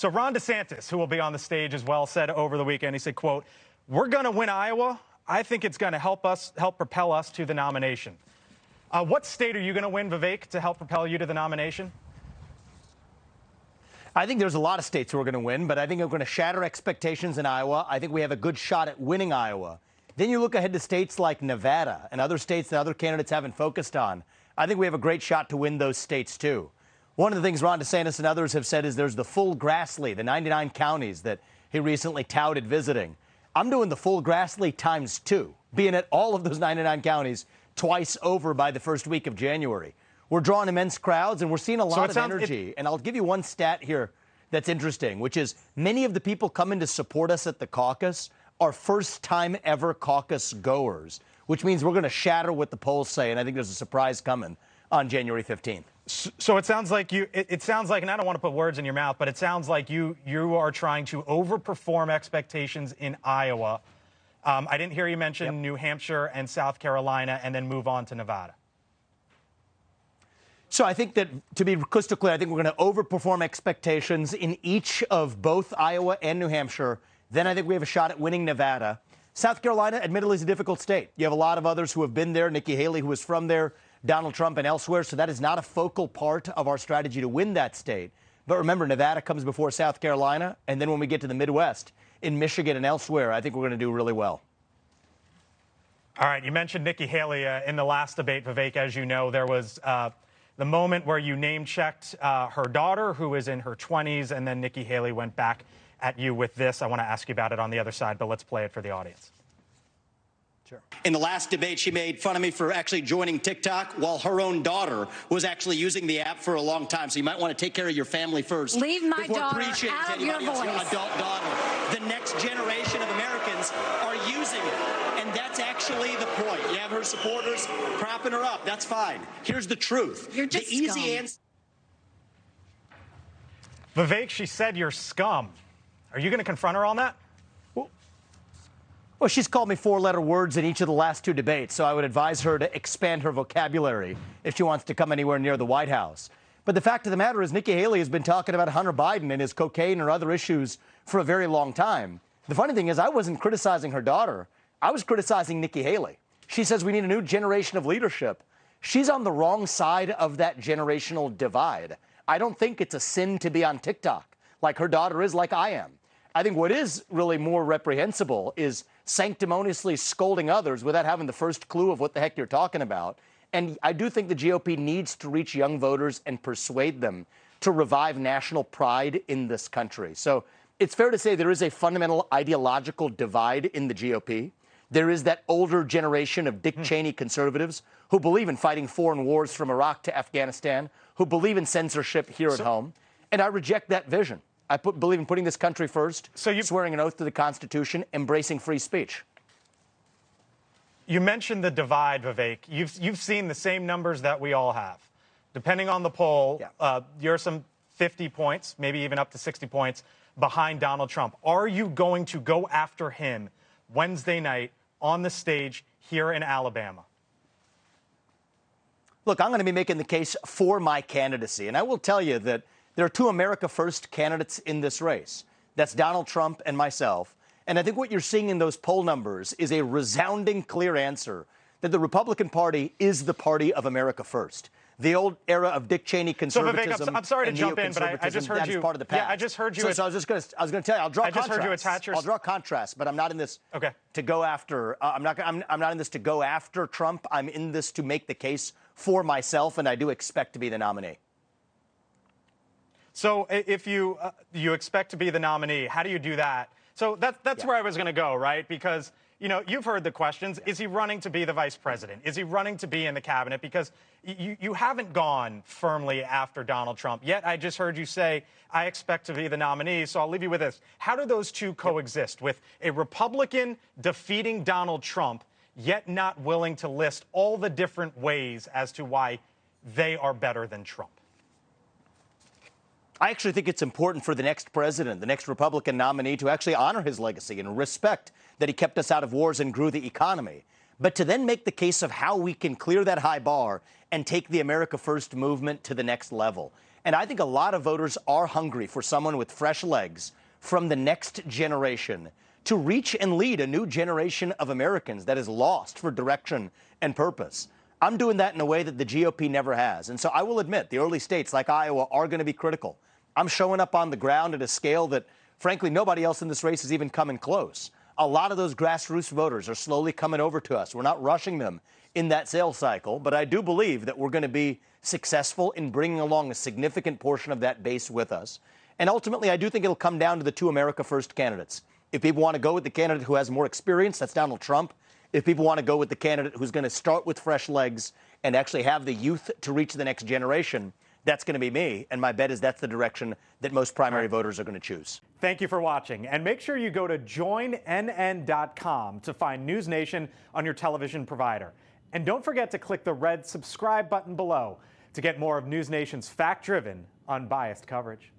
So Ron DeSantis, who will be on the stage as well, said over the weekend, he said, quote, "We're going to win Iowa. I think it's going to help propel us to the nomination." What state are you going to win, Vivek, to help propel you to the nomination? I think there's a lot of states who are going to win, but I think we're going to shatter expectations in Iowa. I think we have a good shot at winning Iowa. Then you look ahead to states like Nevada and other states that other candidates haven't focused on. I think we have a great shot to win those states, too. One of the things Ron DeSantis and others have said is there's the full Grassley, the 99 counties that he recently touted visiting. I'm doing the full Grassley times 2, being at all of those 99 counties twice over by the first week of January. We're drawing immense crowds, and we're seeing a lot of energy. And I'll give you one stat here that's interesting, which is many of the people coming to support us at the caucus are first-time ever caucus goers, which means we're going to shatter what the polls say, and I think there's a surprise coming on January 15th. So it sounds like it sounds like, and I don't want to put words in your mouth, but it sounds like you are trying to overperform expectations in Iowa. I didn't hear you mention New Hampshire and South Carolina and then move on to Nevada. So I think that, to be crystal clear, I think we're going to overperform expectations in each of both Iowa and New Hampshire. Then I think we have a shot at winning Nevada. South Carolina, admittedly, is a difficult state. You have a lot of others who have been there. Nikki Haley, who was from there, Donald Trump and elsewhere. So that is not a focal part of our strategy to win that state. But remember, Nevada comes before South Carolina. And then when we get to the Midwest, in Michigan and elsewhere, I think we're going to do really well. All right. You mentioned Nikki Haley in the last debate, Vivek. As you know, there was the moment where you name-checked her daughter, who is in her 20s, and then Nikki Haley went back at you with this. I want to ask you about it on the other side, but let's play it for the audience. Sure. In the last debate, she made fun of me for actually joining TikTok while her own daughter was actually using the app for a long time. So you might want to take care of your family first. Leave my daughter preaching out to of your anybody else, voice. your adult daughter. The next generation of Americans are using it. And that's actually the point. You have her supporters propping her up. That's fine. Here's the truth. You're just the easy scum. answer. Vivek, she said you're scum. Are you going to confront her on that? Well, she's called me 4-letter words in each of the last 2 debates, so I would advise her to expand her vocabulary if she wants to come anywhere near the White House. But the fact of the matter is Nikki Haley has been talking about Hunter Biden and his cocaine or other issues for a very long time. The funny thing is I wasn't criticizing her daughter. I was criticizing Nikki Haley. She says we need a new generation of leadership. She's on the wrong side of that generational divide. I don't think it's a sin to be on TikTok like her daughter is, like I am. I think what is really more reprehensible is sanctimoniously scolding others without having the first clue of what the heck you're talking about. And I do think the GOP needs to reach young voters and persuade them to revive national pride in this country. So it's fair to say there is a fundamental ideological divide in the GOP. There is that older generation of Dick Cheney conservatives who believe in fighting foreign wars from Iraq to Afghanistan, who believe in censorship here at home. And I reject that vision. I believe in putting this country first, swearing an oath to the Constitution, embracing free speech. You mentioned the divide, Vivek. You've seen the same numbers that we all have. Depending on the poll, you're some 50 points, maybe even up to 60 points behind Donald Trump. Are you going to go after him Wednesday night on the stage here in Alabama? Look, I'm going to be making the case for my candidacy, and I will tell you that there are 2 America First candidates in this race. That's Donald Trump and myself. And I think what you're seeing in those poll numbers is a resounding, clear answer that the Republican Party is the party of America First. The old era of Dick Cheney conservatism. So Vivek, I'm sorry to jump in, but I just heard you. Part of the past. Yeah, I just heard you. So I was going to tell you, I'll draw contrast. I just heard you attach your. I'll draw contrast, but I'm not in this to go after. I'm not in this to go after Trump. I'm in this to make the case for myself, and I do expect to be the nominee. So if you expect to be the nominee, how do you do that? So that's where I was going to go, right? Because, you know, you've heard the questions. Is he running to be the vice president? Is he running to be in the cabinet? Because you haven't gone firmly after Donald Trump. Yet I just heard you say, I expect to be the nominee. So I'll leave you with this. How do those two coexist with a Republican defeating Donald Trump, yet not willing to list all the different ways as to why they are better than Trump? I actually think it's important for the next president, the next Republican nominee, to actually honor his legacy and respect that he kept us out of wars and grew the economy. But to then make the case of how we can clear that high bar and take the America First movement to the next level. And I think a lot of voters are hungry for someone with fresh legs from the next generation to reach and lead a new generation of Americans that is lost for direction and purpose. I'm doing that in a way that the GOP never has. And so I will admit, the early states like Iowa are going to be critical. I'm showing up on the ground at a scale that, frankly, nobody else in this race is even coming close. A lot of those grassroots voters are slowly coming over to us. We're not rushing them in that sales cycle, but I do believe that we're going to be successful in bringing along a significant portion of that base with us. And ultimately, I do think it'll come down to the two America First candidates. If people want to go with the candidate who has more experience, that's Donald Trump. If people want to go with the candidate who's going to start with fresh legs and actually have the youth to reach the next generation, that's going to be me. And my bet is that's the direction that most primary voters are going to choose. Thank you for watching. And make sure you go to joinnn.com to find NewsNation on your television provider. And don't forget to click the red subscribe button below to get more of NewsNation's fact-driven, unbiased coverage.